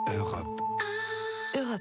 Europe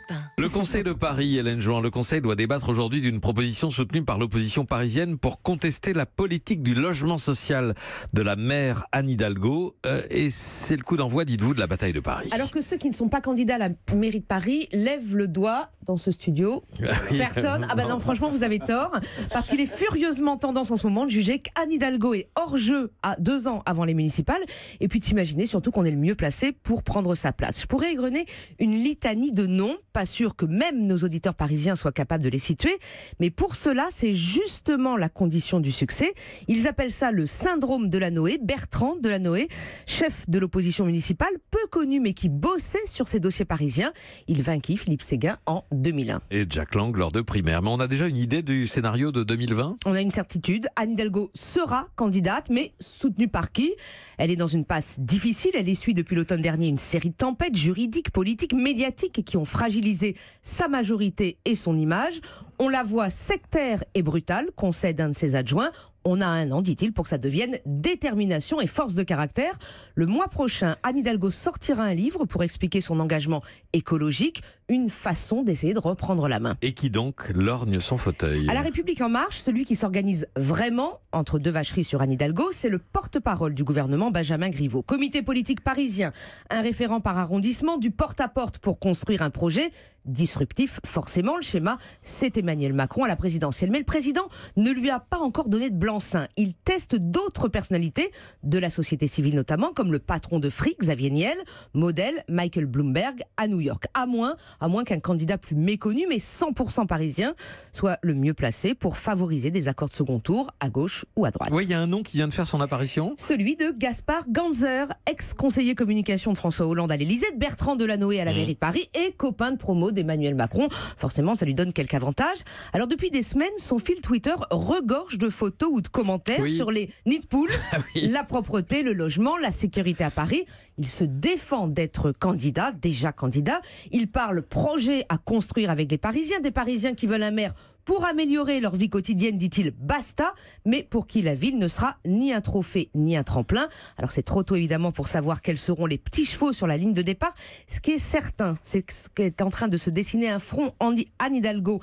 1. Le Conseil de Paris, Hélène Jouan, le Conseil doit débattre aujourd'hui d'une proposition soutenue par l'opposition parisienne pour contester la politique du logement social de la maire Anne Hidalgo. Et c'est le coup d'envoi, dites-vous, de la bataille de Paris. Alors que ceux qui ne sont pas candidats à la mairie de Paris lèvent le doigt dans ce studio. Personne. Ah ben non, franchement, vous avez tort. Parce qu'il est furieusement tendance en ce moment de juger qu'Anne Hidalgo est hors jeu à 2 ans avant les municipales. Et puis de s'imaginer surtout qu'on est le mieux placé pour prendre sa place. Je pourrais égrener une litanie de noms. Pas sûr que même nos auditeurs parisiens soient capables de les situer. Mais pour cela, c'est justement la condition du succès. Ils appellent ça le syndrome Delanoë. Bertrand Delanoë, chef de l'opposition municipale, peu connu mais qui bossait sur ces dossiers parisiens. Il vainquit Philippe Séguin en 2001. Et Jack Lang lors de primaire. Mais on a déjà une idée du scénario de 2020 ? On a une certitude, Anne Hidalgo sera candidate, mais soutenue par qui ? Elle est dans une passe difficile, elle essuie depuis l'automne dernier une série de tempêtes juridiques, politiques, médiatiques qui ont fragilisé sa majorité et son image. On la voit sectaire et brutale, concède un de ses adjoints. On a 1 an, dit-il, pour que ça devienne détermination et force de caractère. Le mois prochain, Anne Hidalgo sortira un livre pour expliquer son engagement écologique, une façon d'essayer de reprendre la main. Et qui donc lorgne son fauteuil ? À La République En Marche, celui qui s'organise vraiment, entre 2 vacheries sur Anne Hidalgo, c'est le porte-parole du gouvernement, Benjamin Griveaux. Comité politique parisien, un référent par arrondissement, du porte-à-porte pour construire un projet disruptif. Forcément, le schéma, c'est Emmanuel Macron à la présidentielle. Mais le président ne lui a pas encore donné de blanc-seing. Il teste d'autres personnalités, de la société civile notamment, comme le patron de Free, Xavier Niel, modèle Michael Bloomberg à New York. À moins qu'un candidat plus méconnu, mais 100% parisien, soit le mieux placé pour favoriser des accords de second tour à gauche ou à droite. Oui, il y a un nom qui vient de faire son apparition. Celui de Gaspard Ganzer, ex-conseiller communication de François Hollande à l'Élysée, de Bertrand Delanoë à la mairie de Paris et copain de promo d'Emmanuel Macron. Forcément, ça lui donne quelques avantages. Alors, depuis des semaines, son fil Twitter regorge de photos ou de commentaires sur les nids de poules, la propreté, le logement, la sécurité à Paris. Il se défend d'être candidat, déjà candidat. Il parle projet à construire avec les Parisiens, des Parisiens qui veulent un maire pour améliorer leur vie quotidienne, dit-il, basta, mais pour qui la ville ne sera ni un trophée ni un tremplin. Alors c'est trop tôt évidemment pour savoir quels seront les petits chevaux sur la ligne de départ. Ce qui est certain, c'est qu'est en train de se dessiner un front anti-Anne Hidalgo,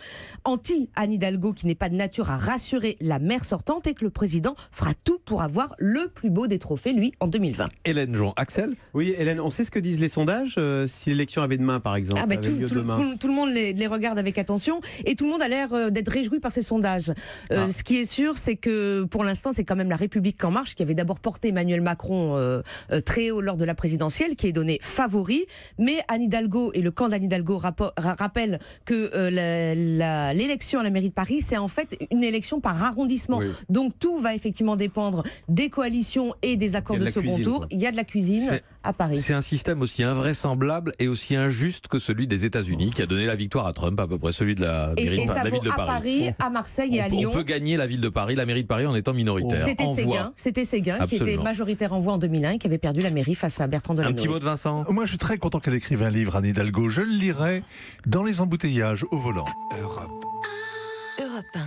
qui n'est pas de nature à rassurer la maire sortante et que le président fera tout pour avoir le plus beau des trophées, lui, en 2020. Hélène Jouan. Axel ? Oui, Hélène, on sait ce que disent les sondages si l'élection avait demain, par exemple. Tout le monde les regarde avec attention et tout le monde a l'air d'être réjoui par ces sondages. Ce qui est sûr, c'est que pour l'instant, c'est quand même La République En Marche qui avait d'abord porté Emmanuel Macron très haut lors de la présidentielle, qui est donné favori. Mais Anne Hidalgo et le camp d'Anne Hidalgo rappellent que l'élection à la mairie de Paris, c'est en fait une élection par arrondissement. Oui. Donc tout va effectivement dépendre des coalitions et des accords de second tour. Il y a de la cuisine à Paris. C'est un système aussi invraisemblable et aussi injuste que celui des États-Unis, qui a donné la victoire à Trump, à peu près celui de la mairie de Paris. À Paris, à Marseille et à Lyon. On peut gagner la ville de Paris, la mairie de Paris en étant minoritaire. C'était Séguin qui était majoritaire en voix en 2001 et qui avait perdu la mairie face à Bertrand Delanoë. Un petit mot de Vincent. Moi, je suis très content qu'elle écrive un livre, Anne Hidalgo. Je le lirai dans les embouteillages au volant. Europe 1.